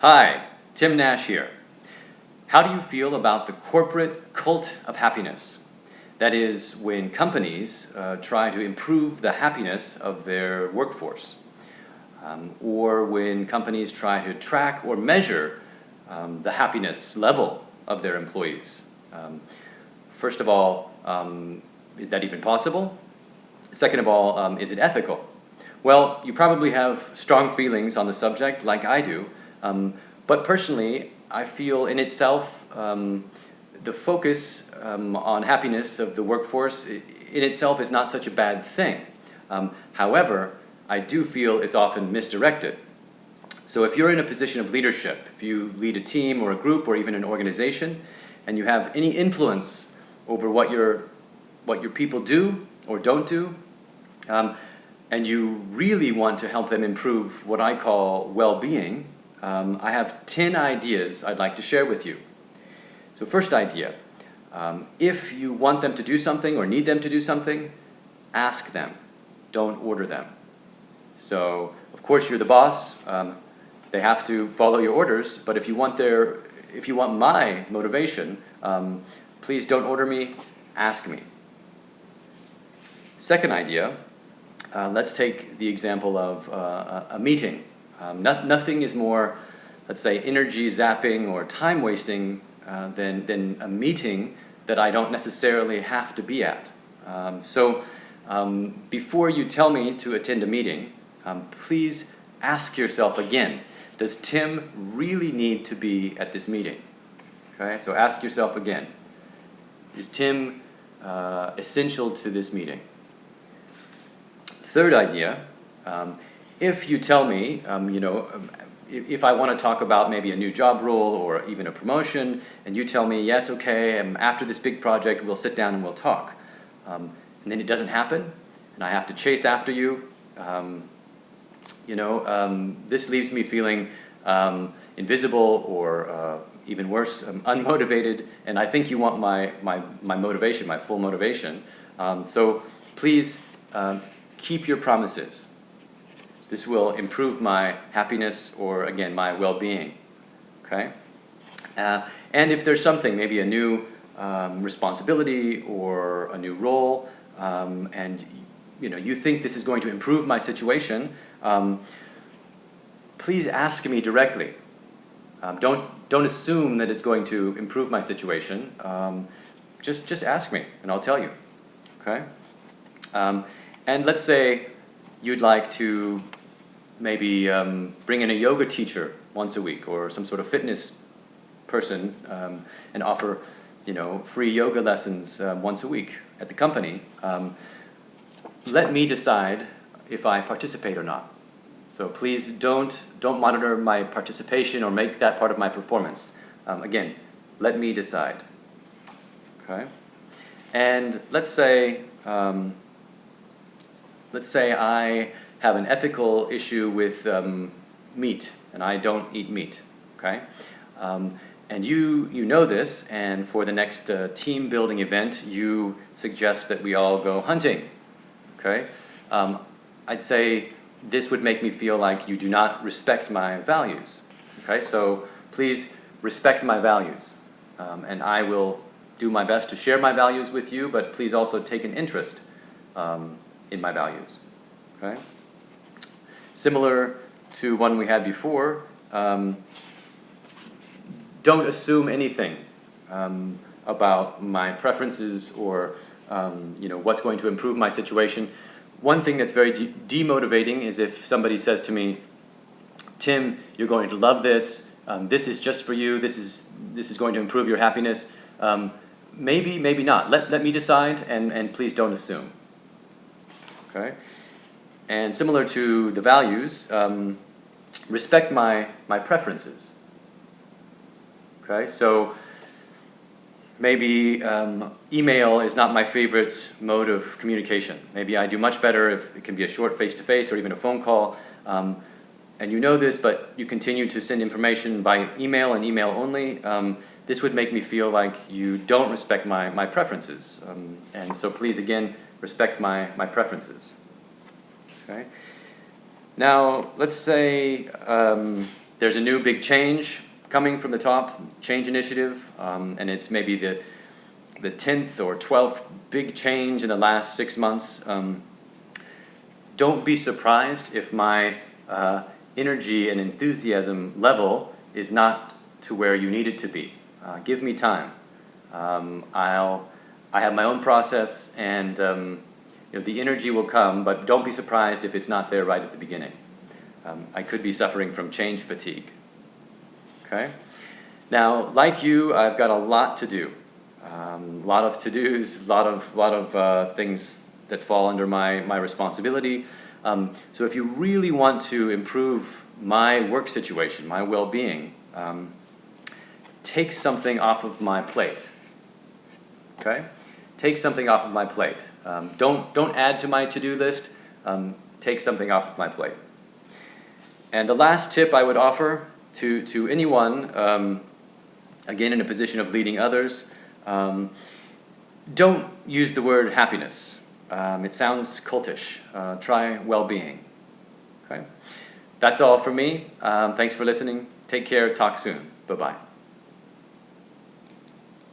Hi, Tim Nash here. How do you feel about the corporate cult of happiness? That is, when companies try to improve the happiness of their workforce, or when companies try to track or measure the happiness level of their employees. First of all, is that even possible? Second of all, is it ethical? Well, you probably have strong feelings on the subject, like I do, but personally, I feel in itself the focus on happiness of the workforce in itself is not such a bad thing. However, I do feel it's often misdirected. So if you're in a position of leadership, if you lead a team or a group or even an organization, and you have any influence over what your people do or don't do, and you really want to help them improve what I call well-being, I have 10 ideas I'd like to share with you. So first idea, if you want them to do something or need them to do something, ask them, don't order them. So of course you're the boss, they have to follow your orders, but if you want my motivation, please don't order me, ask me. Second idea, let's take the example of a meeting. Nothing is more, let's say, energy zapping or time wasting than a meeting that I don't necessarily have to be at. So before you tell me to attend a meeting, please ask yourself again, does Tim really need to be at this meeting? Okay, so ask yourself again, is Tim essential to this meeting? Third idea, if you tell me, if I want to talk about maybe a new job role or even a promotion, and you tell me, yes, okay, after this big project, we'll sit down and we'll talk. And then it doesn't happen, and I have to chase after you. This leaves me feeling invisible or even worse, unmotivated, and I think you want my motivation, my full motivation. So please keep your promises. This will improve my happiness or, again, my well-being. Okay? And if there's something, maybe a new responsibility or a new role, and you think this is going to improve my situation, please ask me directly. Don't assume that it's going to improve my situation. Just ask me, and I'll tell you. Okay? And let's say you'd like to maybe bring in a yoga teacher once a week or some sort of fitness person and offer free yoga lessons once a week at the company. Let me decide if I participate or not. So please don't monitor my participation or make that part of my performance. Again, let me decide. Okay? And let's say I have an ethical issue with meat, and I don't eat meat, okay? And you know this, and for the next team building event, you suggest that we all go hunting, okay? I'd say this would make me feel like you do not respect my values, okay? So please respect my values, and I will do my best to share my values with you, but please also take an interest in my values, okay? Similar to one we had before, don't assume anything about my preferences or what's going to improve my situation. One thing that's very demotivating is if somebody says to me, Tim, you're going to love this, this is just for you, this is going to improve your happiness. Maybe, maybe not. Let me decide, and please don't assume. Okay? And similar to the values, respect my preferences. Okay, so maybe email is not my favorite mode of communication. Maybe I do much better if it can be a short face-to-face or even a phone call. And you know this, but you continue to send information by email and email only. This would make me feel like you don't respect my preferences. And so please, again, respect my preferences. Okay. Now, let's say there's a new big change coming from the top, change initiative, and it's maybe the 10th or 12th big change in the last 6 months. Don't be surprised if my energy and enthusiasm level is not to where you need it to be. Give me time. I have my own process, and the energy will come, but don't be surprised if it's not there right at the beginning. I could be suffering from change fatigue. Okay? Now, like you, I've got a lot to do. A lot of to-dos, a lot of things that fall under my responsibility. So if you really want to improve my work situation, my well-being, take something off of my plate. Okay? Take something off of my plate. Don't add to my to-do list. Take something off of my plate. And the last tip I would offer to anyone, again in a position of leading others, don't use the word happiness. It sounds cultish. Try well-being. Okay? That's all from me. Thanks for listening. Take care. Talk soon. Bye-bye.